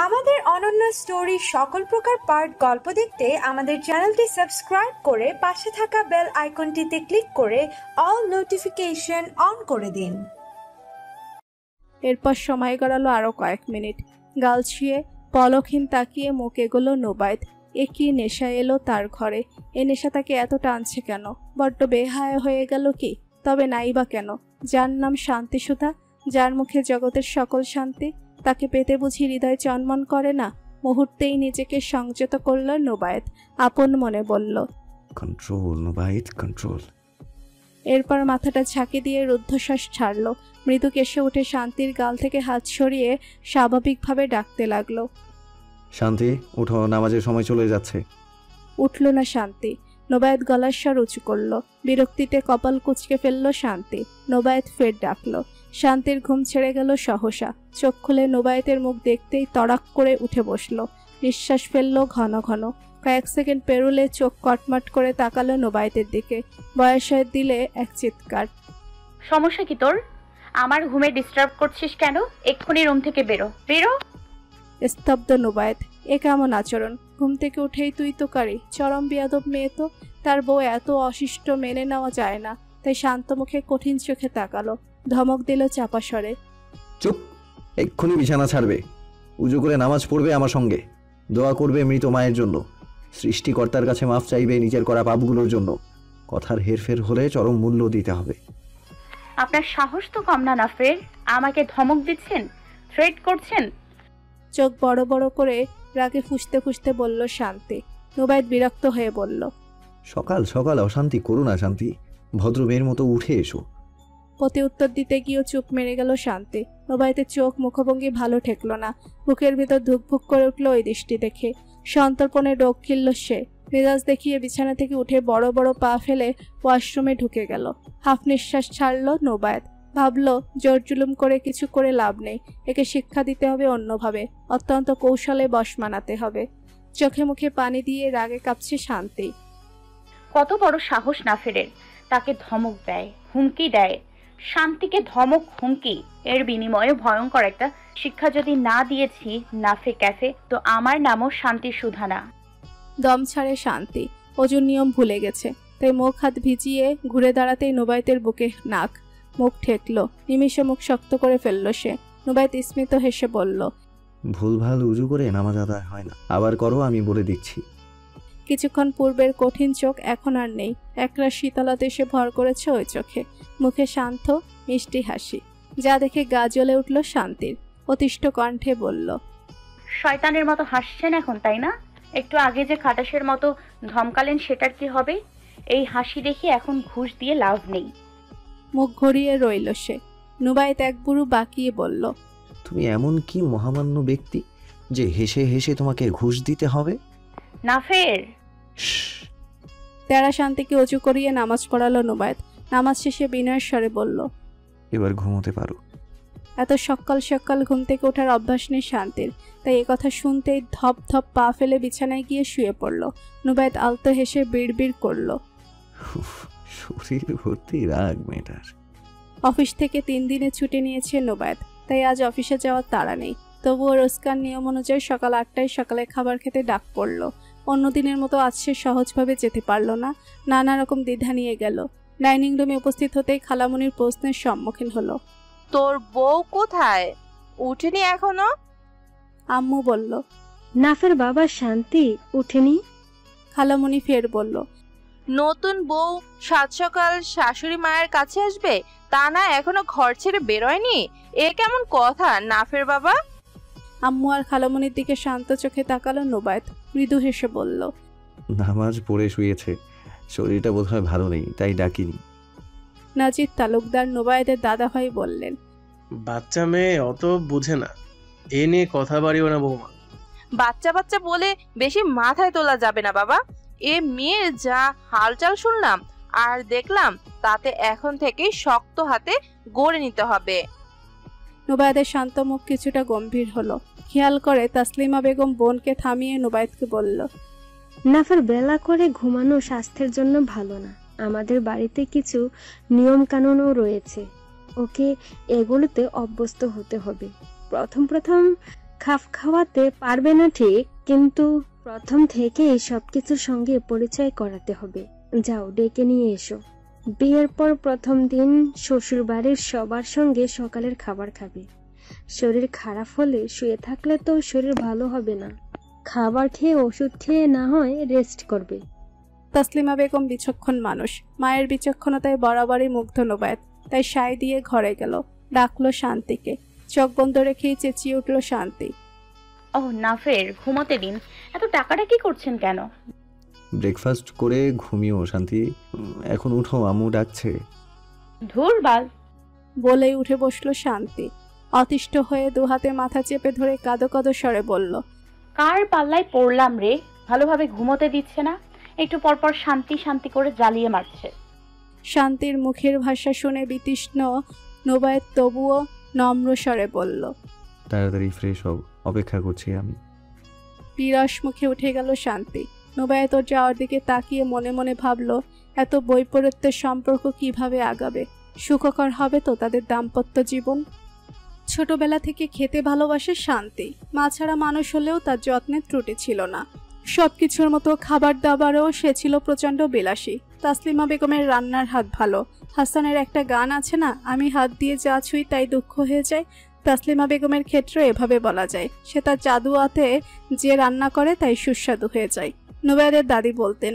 আমাদের অনন্য স্টোরি সকল প্রকার পার্ট গল্প দেখতে আমাদের চ্যানেলটি সাবস্ক্রাইব করে পাশে থাকা বেল আইকনটিতে ক্লিক করে অল নোটিফিকেশন অন করে দিন। এরপর সময় গড়ালো আরো কয়েক মিনিট। গাল ছুঁয়ে পলকহীন তাকিয়ে মুখ এগোলো নোবায়েত। এ কি নেশা এলো তার ঘরে? এ নেশা তাকে এত টানছে কেন? বড্ড বেহায়া হয়ে গেল কি? তবে নাই বা কেন? যার নাম শান্তিসুধা, যার মুখে জগতের সকল শান্তি, তাকে পেতে বুঝি হৃদয় চনমন করে না? মুহূর্তেই নিজেকে সংযত করল নোবায়েত। আপন মনে বলল, কন্ট্রোল নোবায়েত, কন্ট্রোল। এরপর মাথাটা ঝাঁকি দিয়ে রুদ্ধশ্বাস ছাড়ল। মৃদু কেশে উঠে শান্তির গাল থেকে হাত সরিয়ে স্বাভাবিকভাবে ডাকতে লাগলো, শান্তি উঠো, নামাজের সময় চলে যাচ্ছে। উঠল না শান্তি। নোবায়েত গলার স্বর উঁচু করল। বিরক্তিতে কপাল কুঁচকে ফেলল শান্তি। নোবায়েত ফের ডাকল। শান্তির ঘুম ছেড়ে গেল সহসা। চোখ খুলে নোবায়েতের মুখ দেখতেই তড়াক করে উঠে বসল। নিঃশ্বাস ফেলল ঘন ঘন। কয়েক সেকেন্ড পেরুলে চোখ কটমাট করে তাকালো নোবায়েতের দিকে। বয়সের দিলে এক চিৎকার, সমস্যা কি তোর? আমার ঘুমে ডিস্টার্ব করছিস কেন? এক্ষুনি রুম থেকে বেরো, বেরো। স্তব্ধ নোবায়েত। এ কেমন আচরণ? ঘুম থেকে উঠেই তুই তো কারি। চরম বেয়াদব মেয়ে তো। তার বউ এত অশিষ্ট মেনে নেওয়া যায় না। তাই শান্ত মুখে কঠিন চোখে তাকালো। ধমক দিল চাপা স্বরে, চুপ, এক্ষুনি বিছানা ছাড়বে, উজু করে নামাজ পড়বে আমার সঙ্গে, দোয়া করবে মৃত মায়ের জন্য, সৃষ্টিকর্তার কাছে মাফ চাইবে নিজের করা পাপগুলোর জন্য। কথার হেরফের হলে চরম মূল্য দিতে হবে। আপনার সাহস তো কম না নাফের। আমাকে ধমক দিচ্ছেন, থ্রেট করছেন। চোখ বড় বড় করে রাগে ফুঁসতে ফুঁসতে বলল শান্তি। নোবায়েত বিরক্ত হয়ে বলল, সকাল সকাল অশান্তি করো না শান্তি, ভদ্র মেয়ের মতো উঠে এসো। প্রতি উত্তর দিতে গিয়েও চুপ মেরে গেল শান্তি। নোবায়েতের চোখ মুখভঙ্গি ভালো ঠেকল না। বুকের ভিতর ধুকভুক করে উঠল ওই দৃষ্টি দেখে। সন্তর্পণে ডোক কিনল সে। মেজাজ দেখিয়ে বিছানা থেকে উঠে বড় বড় পা ফেলে ওয়াশরুমে ঢুকে গেল। হাফ নিঃশ্বাস ছাড়ল নোবায়েত। ভাবল, জোর জুলুম করে কিছু করে লাভ নেই। একে শিক্ষা দিতে হবে অন্যভাবে, অত্যন্ত কৌশলে বশ মানাতে হবে। চোখে মুখে পানি দিয়ে রাগে কাঁপছে শান্তি। কত বড় সাহস নাফেরের! তাকে ধমক দেয়, হুমকি দেয়। শান্তিকে ধমক, হুমকি, এর বিনিময়ে ভয়ঙ্কর একটা শিক্ষা যদি না দিয়েছি নাফে ক্যাফে, তো আমার নামও শান্তি সুধা না। দম ছাড়ে শান্তি। অজুর নিয়ম ভুলে গেছে। তাই মুখ হাত ভিজিয়ে ঘুরে দাঁড়াতেই নোবায়েতের বুকে নাক। মুখ ঠেকলো। নিমিষে মুখ শক্ত করে ফেলল সে। নোবায়েত স্মিত হেসে বলল, ভুলভাল উজু করে নামাজ আদায় হয় না, আবার করো, আমি বলে দিচ্ছি। কিছুক্ষণ পূর্বের কঠিন চোখ এখন আর নেই। একরা শীতলতা এসে ভর করেছে ওই চোখে। মুখে শান্ত মিষ্টি হাসি, যা দেখে গা জ্বলে উঠল শান্তির। অতিষ্ঠ কণ্ঠে বলল, শয়তানের মতো হাসছেন এখন, তাই না? একটু আগে যে খাটাসের মতো ধমকালেন সেটার কি হবে? এই হাসি দেখি এখন ঘুষ দিয়ে লাভ নেই। মুখ ঘুরিয়ে রইল সে। নোবায়েত এক বুড়ো বাকিয়ে বলল, তুমি এমন কি মহামান্য ব্যক্তি যে হেসে হেসে তোমাকে ঘুষ দিতে হবে? নাফের! তেরা শান্তিকে উঁচু করিয়ে নামাজ পড়ালো নোবায়েত। নামাজ শেষে বিনয়ের স্বরে বলল, এবার ঘুমোতে পারো। এত সকাল সকাল ঘুম থেকে ওঠার অভ্যাস নেই শান্তির। তাই একথা শুনতেই ধপ ধপ পা ফেলে বিছানায় গিয়ে শুয়ে পড়ল। নোবায়েত আলতো হেসে বিড়বিড় করল, শরীর ভর্তি রাগ মেয়েটার। অফিস থেকে 3 দিনে ছুটি নিয়েছে নোবায়েত। তাই আজ অফিসে যাওয়ার তাড়া নেই। তবুও রোজকার নিয়ম অনুযায়ী সকাল 8টায় সকালে খাবার খেতে ডাক পড়ল। অন্য দিনের মতো আজ সে সহজভাবে যেতে পারল না। নানা রকম দ্বিধা নিয়ে গেল। ডাইনিং রুমে উপস্থিত হতেই খালামণির প্রশ্নের সম্মুখীন হলো, তোর বউ কোথায়? উঠেনি এখনো? আম্মু বলল, নাফের বাবা শান্তি উঠেনি। খালামণি ফের বলল, নতুন বউ সাত সকাল শাশুড়ি মায়ের কাছে আসবে, তা না এখনো ঘর ছেড়ে বেরোয়নি? এ কেমন কথা নাফের বাবা? আম্মু আর খালামণির দিকে শান্ত চোখে তাকালো নোবায়েত। মৃদু হেসে বলল, নামাজ পড়ে শুয়েছে, শরীরটা বোধহয় ভালো নেই, তাই ডাকিনি। নাজির তালুকদার নোবায়েতের দাদাভাই বললেন, বাচ্চা মেয়ে অত বুঝে না, এ নিয়ে কথা বাড়িও না বৌমা। বাচ্চা বাচ্চা বলে বেশি মাথায় তোলা যাবে না বাবা। এ মেয়ের যা হালচাল শুনলাম আর দেখলাম, তাতে এখন থেকেই শক্ত হাতে গড়ে নিতে হবে। নোবায়েতের শান্ত মুখ কিছুটা গম্ভীর হলো। খেয়াল করে তাসলিমা বেগম বোনকে থামিয়ে নোবায়েতকে বলল, নাফের বেলা করে ঘুমানো স্বাস্থ্যের জন্য ভালো না। আমাদের বাড়িতে কিছু নিয়ম কানুনও রয়েছে। ওকে এগুলোতে অভ্যস্ত হতে হবে। প্রথম প্রথম খাপ খাওয়াতে পারবে না ঠিক, কিন্তু প্রথম থেকে সবকিছুর সঙ্গে পরিচয় করাতে হবে। যাও, ডেকে নিয়ে এসো। বিয়ের পর প্রথম দিন শ্বশুর বাড়ির সবার সঙ্গে সকালের খাবার খাবে। শরীর খারাপ হলে শুয়ে থাকলে তো শরীর ভালো হবে না। খাবার খেয়ে ওষুধ খেয়ে না হয় রেস্ট করবে। তাসলিমা বেগম বিচক্ষণ মানুষ, মায়ের বিচক্ষণতায় বরাবরই মুগ্ধ নোবায়েত। তাই সায় দিয়ে ঘরে গেল, ডাকলো শান্তিকে। চোখ বন্ধ রেখেই চেঁচিয়ে উঠল শান্তি। ও নাফের, ঘুমোতে দিন, এত টাকাটা কি করছেন কেন? ব্রেকফাস্ট করে ঘুমিও শান্তি, এখন উঠো, আম্মু ডাকছে। ধুর বাল। বলেই উঠে বসলো শান্তি। অতিষ্ঠ হয়ে দুহাতে মাথা চেপে ধরে কাঁদো কাঁদো স্বরে বলল, কার পাল্লায় পড়লাম রে? ভালোভাবে ঘুমোতে দিচ্ছে না, একটু পরপর শান্তি শান্তি করে জ্বালিয়ে মারছে। শান্তির মুখের ভাষা শুনে বিতৃষ্ণ নোবায়েত তবুও নম্র স্বরে বলল, তাড়াতাড়ি ফ্রেশ হও, অপেক্ষা করছি আমি। বিরস মুখে উঠে গেল শান্তি। নোবায়েত ওর যাওয়ার দিকে তাকিয়ে মনে মনে ভাবল, এত বৈপরীত্যের সম্পর্ক কিভাবে আগাবে? সুখকর হবে তো তাদের দাম্পত্য জীবন? ছোটবেলা থেকে খেতে ভালোবাসে শান্তি, মা ছাড়া মানুষ হলেও তার যত্নের ত্রুটি ছিল না। সবকিছুর মতো খাবার দাবারও সে ছিল প্রচণ্ড বিলাসী। তাসলিমা বেগমের রান্নার হাত ভালো। হাসানের একটা গান আছে না, আমি হাত দিয়ে যা ছুঁই তাই দুঃখ হয়ে যায়। তাসলিমা বেগমের ক্ষেত্রে এভাবে বলা যায়, সে তার জাদু হাতে যে রান্না করে তাই সুস্বাদু হয়ে যায়। নোবায়েতের দাদি বলতেন,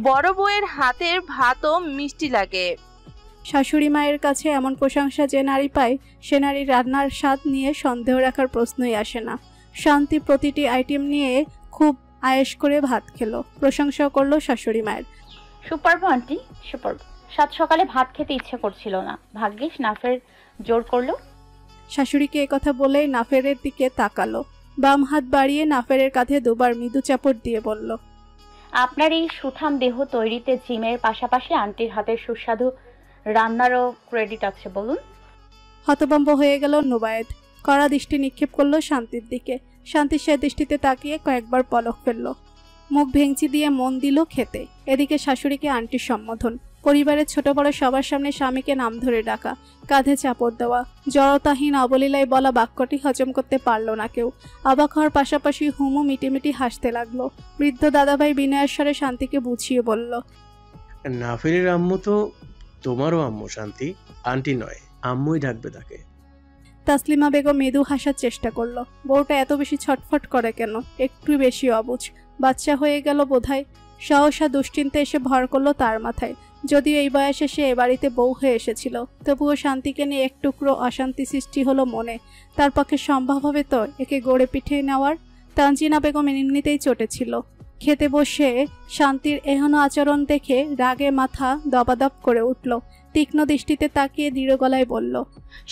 বড় বউয়ের হাতের ভাতও মিষ্টি লাগে। শাশুড়ি মায়ের কাছে এমন প্রশংসা যে নারী পায়, সে নারীর রান্নার স্বাদ নিয়ে সন্দেহ রাখার প্রশ্নই আসে না। শান্তি প্রতিটি আইটেম নিয়ে খুব আয়েশ করে ভাত খেলো, প্রশংসা করলো শাশুড়ি মায়ের। সুপারব আন্টি, সুপারব। সাত সকালে ভাত খেতে ইচ্ছে করছিল না, ভাগ্যিস নাফের জোর করলো। শাশুড়িকে একথা বলেই নাফেরের দিকে তাকালো, বাম হাত বাড়িয়ে নাফেরের কাঁধে দুবার মৃদু চাপড় দিয়ে বলল, আপনার এই সুঠাম দেহ তৈরিতে জিমের পাশাপাশি আন্টির হাতের সুস্বাদু রান্নারও ক্রেডিট আছে, বলুন। হতভম্ব হয়ে গেল নোবায়েত। কড়া দৃষ্টি নিক্ষেপ করলো শান্তির দিকে। শান্তি সে দৃষ্টিতে তাকিয়ে কয়েকবার পলক ফেলল, মুখ ভেঙচি দিয়ে মন দিল খেতে। এদিকে শাশুড়িকে আন্টির সম্বোধন, পরিবারের ছোট বড় সবার সামনে স্বামীকে নাম ধরে ডাকা, কাঁধে চাপড় দেওয়া, জড়তাহীন অবলীলায় বলা বাক্যটি হজম করতে পারল না কেউ। অবাক হওয়ার পাশাপাশি হুমু মিটিমিটি হাসতে লাগলো। বৃদ্ধ দাদাভাই বিনয়ের স্বরে শান্তিকে বুঝিয়ে বলল, নাফিরের আম্মু তো তোমারও আম্মু শান্তি, আন্টি নয়, আম্মুই ডাকবে তাকে। তাসলিমা বেগম মৃদু হাসার চেষ্টা করলো। বউটা এত বেশি ছটফট করে কেন? একটু বেশি অবুঝ, বাচ্চা হয়ে গেল বোধহয়। সহসা দুশ্চিন্তা এসে ভর করলো তার মাথায়। যদিও এই বয়সে সে এ বাড়িতে বউ হয়ে এসেছিল, তবুও শান্তিকে নিয়ে এক টুকরো অশান্তি সৃষ্টি হলো মনে। তার পক্ষে সম্ভব হবে তো একে গড়ে পিঠে নেওয়ার? তানজিনা বেগম এমনিতেই চটেছিল। খেতে বসে শান্তির এহেন আচরণ দেখে রাগে মাথা দপাদপ করে উঠল। তীক্ষ্ণ দৃষ্টিতে তাকিয়ে দৃঢ় গলায় বলল,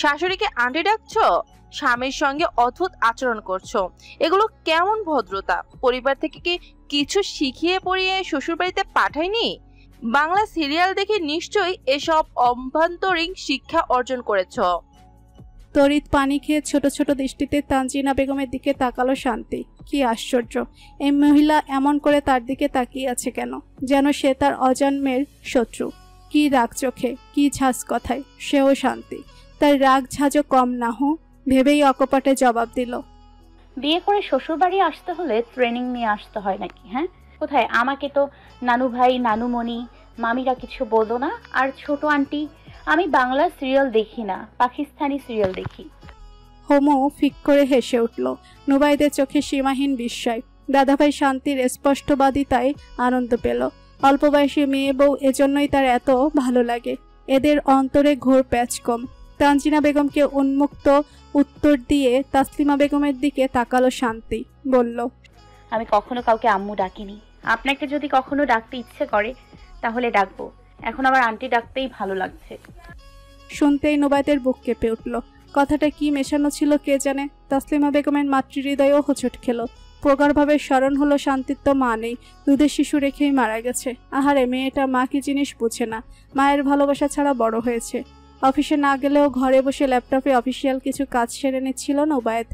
শাশুড়িকে আন্টি ডাকছো? স্বামীর সঙ্গে অদ্ভুত আচরণ করছো, এগুলো কেমন ভদ্রতা? পরিবার থেকে কি কিছু শিখিয়ে পড়িয়ে শ্বশুরবাড়িতে পাঠায়নি? বাংলা সিরিয়াল দেখে নিশ্চয়ই এসব অভ্যন্তরীণ শিক্ষা অর্জন করেছো। তড়িৎ পানি খেয়ে ছোট ছোট দৃষ্টিতে তানজিনা বেগমের দিকে তাকালো শান্তি। কি আশ্চর্য, এই মহিলা এমন করে তার দিকে তাকিয়ে আছে কেন? যেন সে তার অজন্মের শত্রু। কি রাগ চোখে, কি ঝাঁজ কথায়, সেও শান্তি। তার রাগ ঝাঁজও কম না হোক ভেবেই অকপটে জবাব দিল, বিয়ে করে শ্বশুর বাড়ি আসতে হলে ট্রেনিং নিয়ে আসতে হয় নাকি? হ্যাঁ, কোথায়? আমাকে তো নানু ভাই, নানুমণি, মামিরা কিছু বললো না। আর ছোট আন্টি, আমি বাংলা সিরিয়াল দেখি না, পাকিস্তানি সিরিয়াল দেখি। হোমো ফিক করে হেসে উঠল। নোবায়েতের চোখে সীমাহীন বিস্ময়। দাদাভাই শান্তির স্পষ্টবাদিতায় আনন্দ পেল। অল্প বয়সী মেয়ে বউ, এজন্যই তার এত ভালো লাগে। এদের অন্তরে ঘোর প্যাচ কম। তানজিনা বেগমকে উন্মুক্ত উত্তর দিয়ে তাসলিমা বেগমের দিকে তাকালো শান্তি, বলল, আমি কখনো কাউকে আম্মু ডাকিনি। আপনাকে যদি কখনো ডাকতে ইচ্ছে করে তাহলে ডাকবো, এখন আবার আন্টি ডাকতেই ভালো লাগছে। শুনতেই নোবায়েতের বুক কেঁপে উঠল। কথাটা কি মেশানো ছিল কে জানে। তাসলিমা বেগমের মাতৃহৃদয়ও হোঁচট খেল। প্রগাঢ়ভাবে স্মরণ হলো শান্তির তো মা নেই, দুধের শিশু রেখেই মারা গেছে। আহারে, মেয়েটা মা কি জিনিস বুঝে না, মায়ের ভালোবাসা ছাড়া বড় হয়েছে। অফিসে না গেলেও ঘরে বসে ল্যাপটপে অফিসিয়াল কিছু কাজ সেরে নিচ্ছিল নোবায়েত।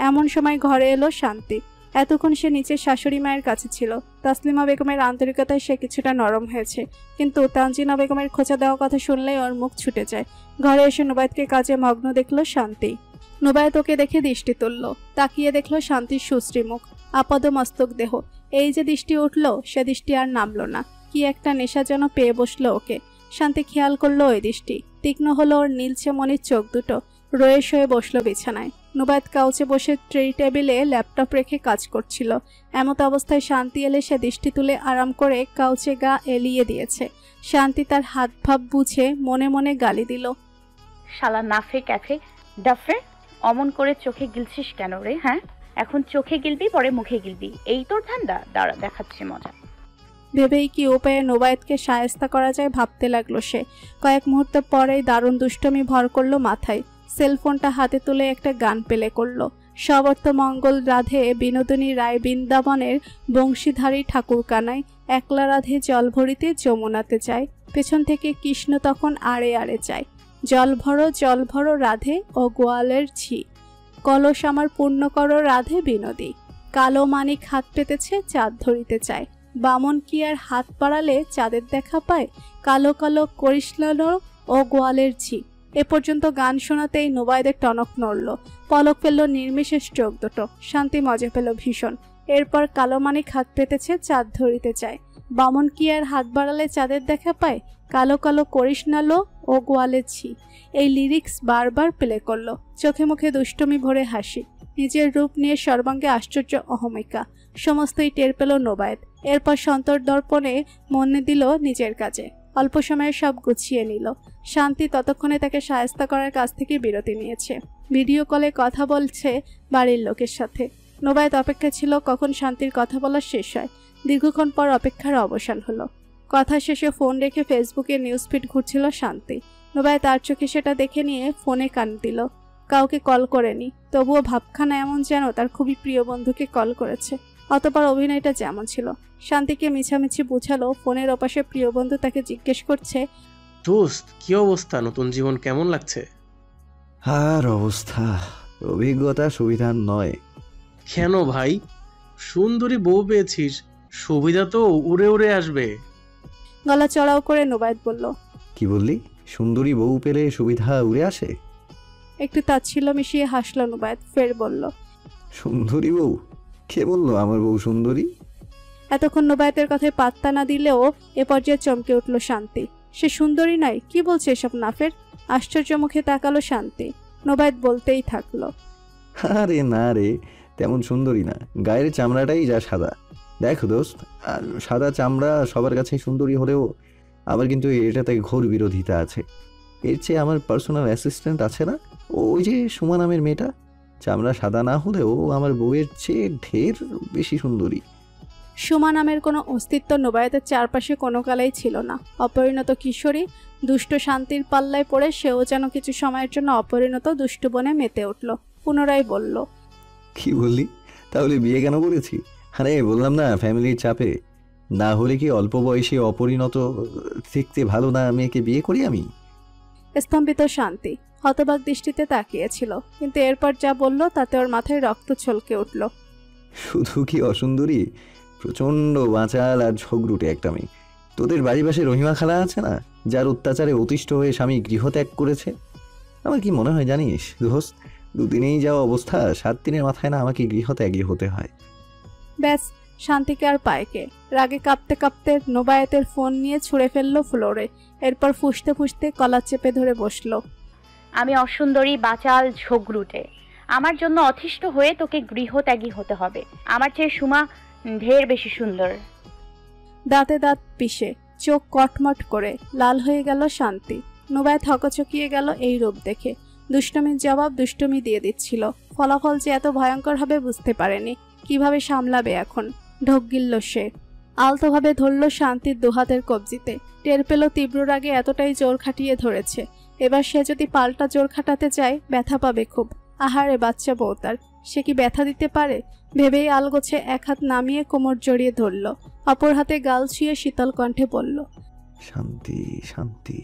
এমন সময় ঘরে এলো শান্তি। এতক্ষণ সে নিচের শাশুড়ি মায়ের কাছে ছিল। তাসলিমা বেগমের আন্তরিকতায় সে কিছুটা নরম হয়েছে, কিন্তু তানজিনা বেগমের খোঁচা দেওয়া কথা শুনলেই ওর মুখ ছুটে যায়। ঘরে এসে নুবায়েতকে কাজে মগ্ন দেখলো শান্তি। নুবায়েত ওকে দেখে দৃষ্টি তুলল। তাকিয়ে দেখলো শান্তির সুশ্রী মুখ, আপাদ মস্তক দেহ। এই যে দৃষ্টি উঠল, সে দৃষ্টি আর নামলো না। কি একটা নেশা যেন পেয়ে বসলো ওকে। শান্তি খেয়াল করলো ওই দৃষ্টি। তীক্ষ্ণ হলো ওর নীলচে মনির চোখ দুটো। রয়ে শয়ে বসলো বিছানায়। নুবায়েত কাউচে বসে ট্রে টেবিলে ল্যাপটপ রেখে কাজ করছিল। এমত অবস্থায় শান্তি এলে সে দৃষ্টি তুলে আরাম করে কাউচে গা এলিয়ে দিয়েছে। শান্তি তার হাত ভাব বুঝে মনে মনে গালি দিল। শালা নাফে ক্যাফে ডাফে, অমন করে চোখে গিলছিস কেন রে? হ্যাঁ, এখন চোখে গিলবি, পরে মুখে গিলবি, এই তোর ধান্দা? দাঁড়া, দেখাচ্ছি মজা। ভেবেই কি উপায়ে নুবায়েতকে শায়েস্তা করা যায় ভাবতে লাগলো সে। কয়েক মুহূর্ত পরেই দারুণ দুষ্টমি ভর করলো মাথায়। সেলফোনটা হাতে তুলে একটা গান প্লে করলো। সবর্ত মঙ্গল রাধে বিনোদিনী রায় বৃন্দাবনের বংশীধারী ঠাকুর কানায়, একলা রাধে জল ভরিতে যমুনাতে যায়, পেছন থেকে কৃষ্ণ তখন আড়ে আড়ে যায়, জল ভরো রাধে ও গোয়ালের ঝি, কলস আমার পূর্ণ করো রাধে বিনোদী, কালো মানিক হাত পেতেছে চাঁদ ধরিতে চায়, বামন কি আর হাত বাড়ালে চাঁদের দেখা পায়, কালো কালো করিসলালো ও গোয়ালের ঝি। এ পর্যন্ত গান শোনাতেই নুবায়েতের টনক নড়ল। পলক ফেলল নির্মিশেষ চোখ দুটো। শান্তি মজা পেল ভীষণ। এরপর কালো মানিক হাত পেতেছে চাঁদ ধরিতে চায়, বামন কি আর হাত বাড়ালে চাঁদের দেখা পায়, কালো কালো করিসনালো ও গোয়ালের ঝি। এই লিরিক্স বারবার প্লে করলো। চোখে মুখে দুষ্টমি ভরে হাসি, নিজের রূপ নিয়ে সর্বাঙ্গে আশ্চর্য অহমিকা, সমস্তই টের পেল নুবায়েত। এরপর সন্তর দর্পণে মনে দিল নিজের কাজে। অল্প সময়ে সব গুছিয়ে নিল। শান্তি ততক্ষণে তাকে শায়েস্তা করার কাছ থেকে বিরতি নিয়েছে। ভিডিও কলে কথা বলছে বাড়ির লোকের সাথে। নুবায়েত অপেক্ষা ছিল কখন শান্তির কথা বলা শেষ হয়। দীর্ঘক্ষণ পর অপেক্ষার অবসান হলো। কথা শেষে ফোন রেখে ফেসবুকে নিউজ ফিড ঘুরছিল শান্তি। নুবায়েত তার চোখে সেটা দেখে নিয়ে ফোনে কান দিল। কাউকে কল করেনি, তবুও ভাবখানা এমন যেন তার খুবই প্রিয় বন্ধুকে কল করেছে। অতপর অভিনয়টা যেমন ছিল। শান্তিকে মিছামিছি বুঝালো। ফোনের ওপাশে প্রিয় বন্ধু তাকে জিজ্ঞেস করছে, দোস্ত কি অবস্থা, নতুন জীবন কেমন লাগছে? আর অবস্থা, অভিজ্ঞতা সুবিধার নয়। কেন ভাই? সুন্দরী বউ পেয়েছিস, সুবিধা তো উড়ে উড়ে আসবে। গলা চড়াও করে নুবায়েত বলল। কি বললি? সুন্দরী বউ পেলে সুবিধা উড়ে আসে? একটু তাচ্ছিল্য মিশিয়ে হাসল নুবায়েত। ফের বলল, সুন্দরী বউ? কে বললো আমার বউ সুন্দরী? এতক্ষণ নুবায়েতের কথায় পাত্তা না দিলেও এ পর্যায়ে চমকে উঠল শান্তি। সে সুন্দরী নয়? কি বলছে এসব নাফের? আশ্চর্য মুখে তাকালো শান্তি। নুবায়েত বলতেই থাকলো, আরে না রে, তেমন সুন্দরী না, গায়ের চামড়াটাই যা সাদা। দেখ দোস্ত, আর সাদা চামড়া সবার কাছে সুন্দরী হলেও আবার কিন্তু এটাতে ঘোর বিরোধিতা আছে। এর চেয়ে আমার পার্সোনাল অ্যাসিস্ট্যান্ট আছে না, ওই যে সুমা নামের মেয়েটা, চামড়া সাদা না হলেও আমার বউয়ের চেয়ে ঢের বেশি সুন্দরী। সুমা নামের কোনো অস্তিত্ব নুবায়েতের চারপাশে কোনো কালেই ছিল না। অপরিণত কিশোরী, দুষ্ট শান্তির পাল্লায় পড়ে সেও যেন কিছু সময়ের জন্য অপরিণত দুষ্টু বনে মেতে উঠল। পুনরায় বলল, কি বললি? তাহলে বিয়ে কেন করেছি? আরে বললাম না, ফ্যামিলির চাপে। না হলে কি অল্প বয়সে অপরিণত দেখতে ভালো না মেয়েকে বিয়ে করি আমি? স্তম্ভিত শান্তি হতবাক দৃষ্টিতে তাকিয়েছিল, কিন্তু এরপর যা বলল তাতে ওর মাথায় রক্ত ছলকে উঠল। শুধু কি অসুন্দরী, প্রচণ্ড বাঁচাল আর ঝগড়ুটে একটা মেয়ে। তোদের বাড়ির পাশে রহিমা খালা আছে না, যার অত্যাচারে অতিষ্ঠ হয়ে স্বামী গৃহত্যাগ করেছে? আমার কি মনে হয় জানিস দোস্ত, দুদিনেই যাওয়া অবস্থা, 7 দিনের মাথায় না আমাকে গৃহত্যাগী হতে হয়। ব্যাস, শান্তিকে আর পায়কে। রাগে কাঁপতে কাঁপতে নুবায়েতের ফোন নিয়ে ছুঁড়ে ফেললো ফ্লোরে। এরপর ফুঁসতে ফুঁসতে কলার চেপে ধরে বসলো। আমি অসুন্দরী, বাচাল, ঝগড়ুটে। আমার জন্য অতিষ্ঠ হয়ে তোকে গৃহত্যাগী হতে হবে। আমার চেয়ে সুমা ঢের বেশি সুন্দর। দাঁতে দাঁত পিষে চোখ কটমট করে লাল হয়ে গেল শান্তি। নুবায়েত হকচকিয়ে গেল এই রূপ দেখে। দুষ্টমির জবাব দুষ্টমি দিয়ে দিচ্ছিল। ফলাফল যে এত ভয়ঙ্কর হবে বুঝতে পারেনি। কিভাবে সামলাবে এখন? ঢোক গিলল সে। আলতোভাবে ধরল শান্তির দুহাতের কবজিতে। টের পেল তীব্র রাগে এতটাই জোর খাটিয়ে ধরেছে। এবার সে যদি পাল্টা জোর খাটাতে চায় ব্যথা পাবে খুব। আহারে বাচ্চা বউ তার, সে কি ব্যথা দিতে পারে? ভেবেই আলগোছে এক হাত নামিয়ে কোমর জড়িয়ে ধরল। অপর হাতে গাল ছুঁয়ে শীতল কণ্ঠে বলল, শান্তি শান্তি।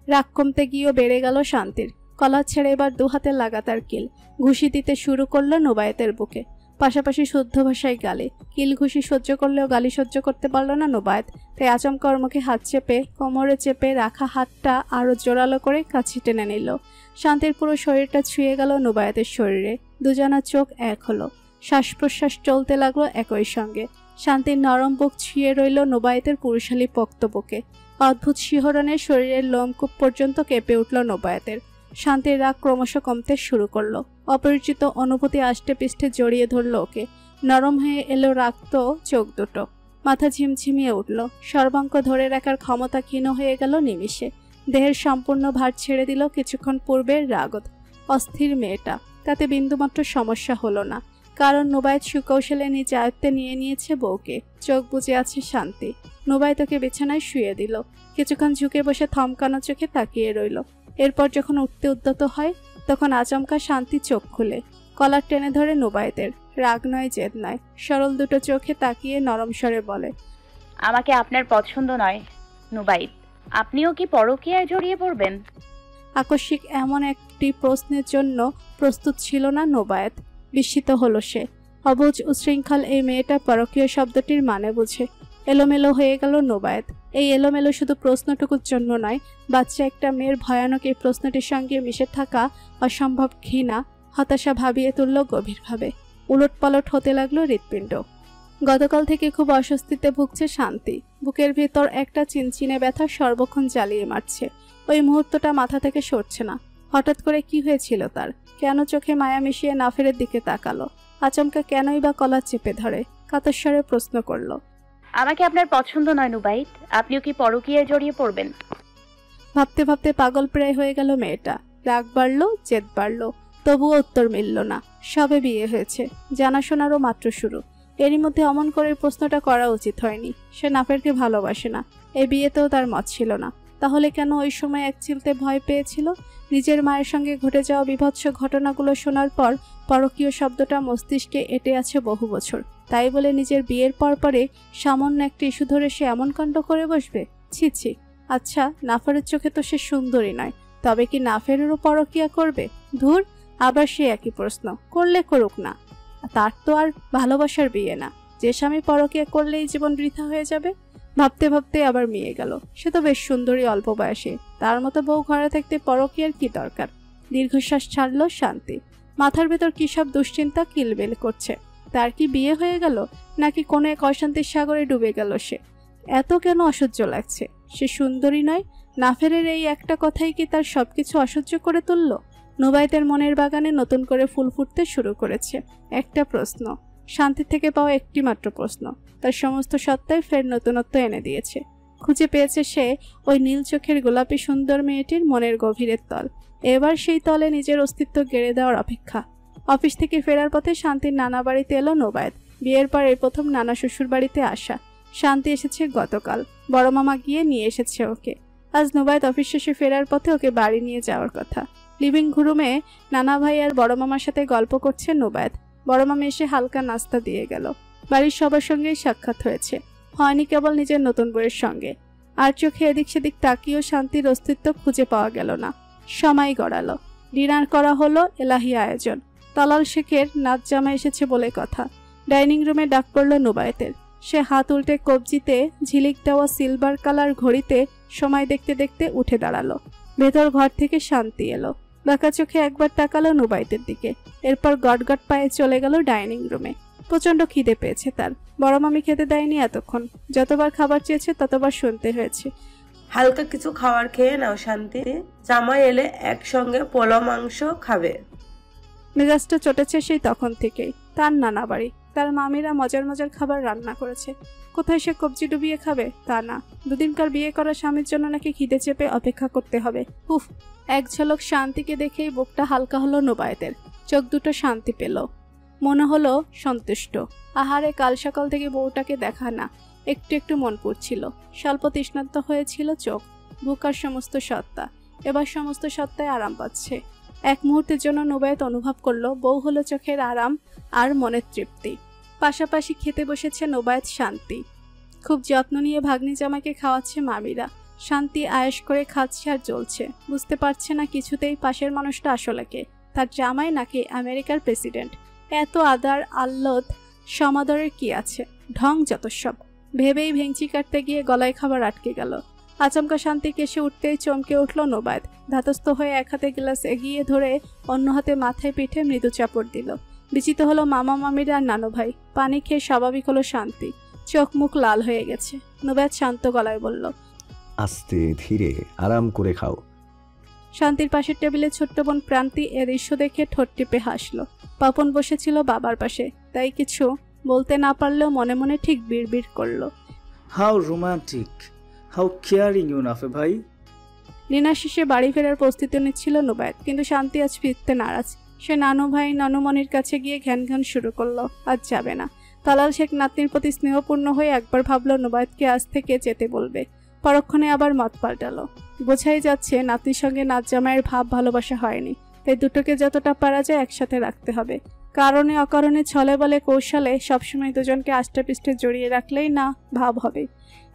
রাগ কমতে গিয়েও বেড়ে গেল শান্তির। কলার ছেড়ে এবার দুহাতে লাগাতার কিল ঘুষি দিতে শুরু করলো নুবায়েতের বুকে। পাশাপাশি শুদ্ধ ভাষায় গালি। কিলঘুষি সহ্য করলেও গালি সহ্য করতে পারল না নোবায়েত, তাই আচমকা ওর মুখে হাত চেপে কোমরে চেপে রাখা হাতটা আরো জোরালো করে কাছে টেনে নিল। শান্তির পুরো শরীরটা ছুঁয়ে গেল নোবায়েতের শরীরে। দুজনা চোখ এক হলো, শ্বাস প্রশ্বাস চলতে লাগলো একই সঙ্গে। শান্তির নরম বুক ছুঁয়ে রইল নোবায়েতের পুরুষালী পোক্ত বুকে। অদ্ভুত শিহরণে শরীরের লোমকূপ পর্যন্ত কেঁপে উঠল নোবায়েতের। শান্তির রাগ ক্রমশ কমতে শুরু করলো। অপরিচিত অনুভূতি আষ্টে পৃষ্ঠে জড়িয়ে ধরল ওকে। নরম হয়ে এলো রাক্ত চোখ দুটো। মাথা ঝিমঝিমিয়ে উঠল। সর্বাঙ্গ ধরে রাখার ক্ষমতা ক্ষীণ হয়ে গেল নিমিষে। দেহের সম্পূর্ণ ভার ছেড়ে দিল কিছুক্ষণ পূর্বের রাগত অস্থির মেয়েটা। তাতে বিন্দুমাত্র সমস্যা হলো না, কারণ নোবায়েত সুকৌশলে নিজ আয়ত্তে নিয়ে নিয়েছে বউকে। চোখ বুজে আছে শান্তি। নোবায়েত ওকে বিছানায় শুয়ে দিল। কিছুক্ষণ ঝুঁকে বসে থমকানো চোখে তাকিয়ে রইল। এরপর যখন উঠতে উদ্যত হয় তখন আচমকা শান্তি চোখ খুলে কলার টেনে ধরে নোবায়েতের। রাগ নয়, জেদ নয়, সরল দুটো চোখে তাকিয়ে নরম স্বরে বলে, আমাকে আপনার পছন্দ নয় নুবাইত, আপনিও কি পরকীয়ায় জড়িয়ে পড়বেন? আকস্মিক এমন একটি প্রশ্নের জন্য প্রস্তুত ছিল না নোবায়েত। বিস্মিত হলো সে। অবুঝ উশৃঙ্খল এই মেয়েটা পরকীয় শব্দটির মানে বুঝে। এলোমেলো হয়ে গেল নোবায়েত। এই এলোমেলো শুধু প্রশ্নটুকুর জন্য নয়, বাচ্চা একটা মেয়ের ভয়ানক এই প্রশ্নটির সঙ্গে মিশে থাকা অসম্ভব ঘৃণা, হতাশা ভাবিয়ে তুলল গভীরভাবে। উলটপালট হতে লাগলো হৃৎপিণ্ড। গতকাল থেকে খুব অস্বস্তিতে ভুগছে শান্তি। বুকের ভেতর একটা চিনচিনে ব্যথা সর্বক্ষণ জ্বালিয়ে মারছে। ওই মুহূর্তটা মাথা থেকে সরছে না। হঠাৎ করে কি হয়েছিল তার? কেন চোখে মায়া মিশিয়ে নাফেরের দিকে তাকালো? আচমকা কেনই বা কলার চেপে ধরে? কাতস্বরে প্রশ্ন করল, আমাকে আপনার পছন্দ নয় নুবাইত, আপনিও কি পরকীয়ায় জড়িয়ে পড়বেন? ভাবতে ভাবতে পাগল প্রায় হয়ে গেল মেয়েটা। রাগ বাড়ল, জেদ বাড়ল, তবুও উত্তর মিলল না। সবে বিয়ে হয়েছে, জানাশোনারও মাত্র শুরু। এরই মধ্যে অমন করে প্রশ্নটা করা উচিত হয়নি। সে নাফেরকে ভালোবাসে না, এই বিয়েতেও তার মত ছিল না। তাহলে কেন ওই সময় এক চিলতে ভয় পেয়েছিল? নিজের মায়ের সঙ্গে ঘটে যাওয়া বিভৎস ঘটনাগুলো শোনার পর পরকীয় শব্দটা মস্তিষ্কে এঁটে আছে বহু বছর। তাই বলে নিজের বিয়ের পরে সামান্য একটা ইস্যু ধরে সে এমন কাণ্ড করে বসবে? ছি ছি। আচ্ছা, নাফেরের চোখে তো সে সুন্দরী নয়, তবে কি নাফেরেরও পরকীয়া করবে? ধুর, আবার সে একই প্রশ্ন। করলে করুক না, তার তো আর ভালোবাসার বিয়ে না যে স্বামী পরকীয়া করলেই জীবন বৃথা হয়ে যাবে। ভাবতে ভাবতে আবার মিয়ে গেল। সে তো বেশ সুন্দরী, অল্প বয়সে। তার মতো বউ ঘরে থাকতে পরকীয়ার কি দরকার? দীর্ঘশ্বাস ছাড়ল শান্তি। মাথার ভেতর কি সব দুশ্চিন্তা কিলবিল করছে। তার কি বিয়ে হয়ে গেল, নাকি কোনো এক অশান্তির সাগরে ডুবে গেল সে? এত কেন অসহ্য লাগছে? সে সুন্দরী নয়? নাফেরের এই একটা কথাই কি তার সবকিছু অসহ্য করে তুলল? নুবাইতের মনের বাগানে নতুন করে ফুল ফুটতে শুরু করেছে। একটা প্রশ্ন, শান্তি থেকে পাওয়া একটি মাত্র প্রশ্ন, তার সমস্ত সত্তায় ফের নতুনত্ব এনে দিয়েছে। খুঁজে পেয়েছে সে ওই নীল চোখের গোলাপি সুন্দর মেয়েটির মনের গভীরের তল। এবার সেই তলে নিজের অস্তিত্ব গেড়ে দেওয়ার অপেক্ষা। অফিস থেকে ফেরার পথে শান্তির নানা বাড়িতে এলো নোবায়েত। বিয়ের পর এই প্রথম নানা শ্বশুর বাড়িতে আসা। শান্তি এসেছে গতকাল, বড় মামা গিয়ে নিয়ে এসেছে ওকে। আজ নোবায়েত অফিস শেষে ফেরার পথে ওকে বাড়ি নিয়ে যাওয়ার কথা। লিভিং রুমে নানা ভাই আর বড় মামার সাথে গল্প করছে নোবায়েত। বড় মামা এসে হালকা নাস্তা দিয়ে গেল। বাড়ির সবার সঙ্গেই সাক্ষাৎ হয়েছে, হয়নি কেবল নিজের নতুন বউয়ের সঙ্গে। আর চোখে এদিক সেদিক তাকিয়েও শান্তির অস্তিত্ব খুঁজে পাওয়া গেল না। সময় গড়ালো। ডিনার করা হলো, এলাহি আয়োজন। তালাল শেখের নাচ জামা এসেছে বলে কথা। ডাইনিং রুমে ডাক পড়ল নুবায়েতের। সে হাত উল্টে কবজিতে ঝিলিক দেওয়া সিলভার কালার ঘড়িতে সময় দেখতে দেখতে উঠে দাঁড়ালো। ভেতর ঘর থেকে শান্তি এলো। বাঁকা চোখে একবার তাকালো নুবায়েতের দিকে, এরপর গটগট পায়ে চলে গেল ডাইনিং রুমে। প্রচন্ড খিদে পেয়েছে তার। বড় মামি খেতে দেয়নি এতক্ষণ। যতবার খাবার চেয়েছে ততবার শুনতে হয়েছে, হালকা কিছু খাবার খেয়ে নাও শান্তি, জামাই এলে একসঙ্গে পোলা মাংস খাবে। মেজাজটা চটেছে সেই তখন থেকেই। তার নানা বাড়ি, তার মামিরা মজার মজার খাবার রান্না করেছে। কোথায় সে কবজি ডুবিয়ে খাবে তা না, দুদিনকার বিয়ে করা স্বামীর জন্য নাকি খিদে চেপে অপেক্ষা করতে হবে। উফ! এক ঝলক শান্তিকে দেখেই বুকটা হালকা হলো নুবায়েতের। চোখ দুটো শান্তি পেল, মনে হলো সন্তুষ্ট। আহারে, কাল সকাল থেকে বউটাকে দেখা না, একটু একটু মন পড়ছিল। স্বল্প তৃষ্ণান্ত হয়েছিল চোখ, বুক আর সমস্ত সত্তা। এবার সমস্ত সত্তায় আরাম পাচ্ছে। এক মুহূর্তের জন্য নুবায়েত অনুভব করলো বউ হলো চোখের আরাম আর মনের তৃপ্তি। পাশাপাশি খেতে বসেছে নুবায়েত শান্তি। খুব যত্ন নিয়ে ভাগ্নি জামাইকে খাওয়াচ্ছে মামিরা। শান্তি আয়েশ করে খাচ্ছে আর জ্বলছে। বুঝতে পারছে না কিছুতেই পাশের মানুষটা আসলে কে, তার জামাই নাকি আমেরিকার প্রেসিডেন্ট। এত আদার আল্লদ সমাদরের কি আছে, ঢং যত সব। ভেবেই ভেঙচি কাটতে গিয়ে গলায় খাবার আটকে গেল। আচমকা শান্তি কেসে উঠতেই চমকে উঠল নোবায়েত। ধাতস্থ হয়ে এক হাতে গ্লাস এগিয়ে ধরে অন্য হাতে মাথায় পিঠে মৃদু চাপড় দিল। বিচিত হলো মামা মামির আর নানু ভাই। পানি খেয়ে স্বাভাবিক হলো শান্তি। চোখ মুখ লাল হয়ে গেছে। নোবায়েত শান্ত গলায় বলল, আস্তে ধীরে আরাম করে খাও। শান্তির পাশের টেবিলে ছোট্ট বোন প্রান্তি এ দৃশ্য দেখে ঠোঁট টিপে হাসল। পাপন বসেছিল বাবার পাশে, তাই কিছু বলতে না পারলেও মনে মনে ঠিক বিড়বিড় করল। How romantic, how caring you নাফে ভাই। ডিনার শেষে বাড়ি ফেরার প্রস্তুতি নিচ্ছিল নোবায়েত, কিন্তু শান্তি আজ ফিরতে নারাজ। সে নানু ভাই নানুমণির কাছে গিয়ে ঘ্যান ঘ্যান শুরু করলো, আজ যাবে না। তালাল শেখ নাতনির প্রতি স্নেহপূর্ণ হয়ে একবার ভাবলো নোবায়েতকে আজ থেকে যেতে বলবে, পরক্ষণে আবার মত পাল্টালো। বোঝাই যাচ্ছে নাতনির সঙ্গে নাত জামাইয়ের ভাব ভালোবাসা হয়নি, তাই দুটোকে যতটা পারা যায় একসাথে রাখতে হবে। কারণে অকারণে ছলে বলে কৌশলে সবসময় দুজনকে আষ্টেপৃষ্ঠে জড়িয়ে রাখলেই না ভাব হবে,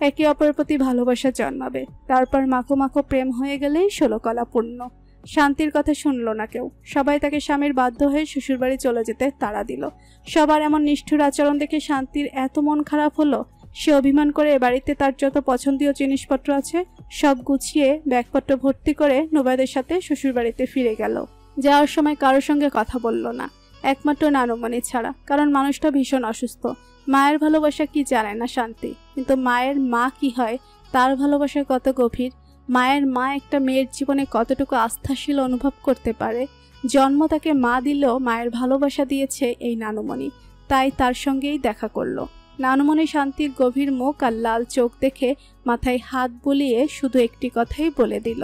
একে অপরের প্রতি ভালোবাসা জন্মাবে। তারপর মাখো মাখো প্রেম হয়ে গেলেই 16 কলা পূর্ণ। শান্তির কথা শুনল না কেউ। সবাই তাকে স্বামীর বাধ্য হয়ে শ্বশুরবাড়ি চলে যেতে তাড়া দিল। সবার এমন নিষ্ঠুর আচরণ দেখে শান্তির এত মন খারাপ হলো, সে অভিমান করে বাড়িতে তার যত পছন্দীয় জিনিসপত্র আছে সব গুছিয়ে ব্যাগপত্র ভর্তি করে নোবায়েতের সাথে শ্বশুরবাড়িতে ফিরে গেল। যাওয়ার সময় কারোর সঙ্গে কথা বলল না, একমাত্র নানুমণি ছাড়া, কারণ মানুষটা ভীষণ অসুস্থ। মায়ের ভালোবাসা কি জানে না শান্তি, কিন্তু মায়ের মা কি হয় তার ভালোবাসা কত গভীর। মায়ের মা একটা মেয়ের জীবনে কতটুকু আস্থাশীল অনুভব করতে পারে। জন্ম তাকে মা দিলেও মায়ের ভালোবাসা দিয়েছে এই নানুমণি, তাই তার সঙ্গেই দেখা করলো। নানুমণি শান্তির গভীর মুখ আর লাল চোখ দেখে মাথায় হাত বুলিয়ে শুধু একটি কথাই বলে দিল,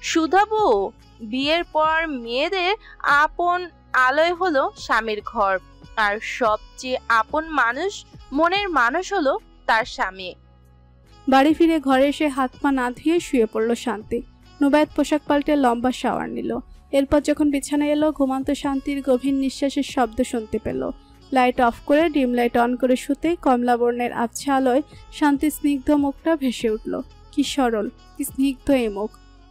সুধাবু, বিয়ের পর মেয়েদের আপন আলয় হলো স্বামীর ঘর, আর সবচেয়ে আপন মানুষ, মনের মানুষ হলো তার স্বামী। বাড়ি ফিরে ঘরে এসে হাত পা না ধুয়ে শুয়ে পড়ল শান্তি। নোবায়েত পোশাক পাল্টে লম্বা শাওয়ার নিল। এরপর যখন বিছানায় এলো, ঘুমান্ত শান্তির গভীর নিঃশ্বাসের শব্দ শুনতে পেল। লাইট অফ করে ডিম লাইট অন করে শুতে কমলা বর্ণের আবছা আলোয় শান্তির স্নিগ্ধ মুখটা ভেসে উঠল। কি সরল, কি স্নিগ্ধ এই মুখ।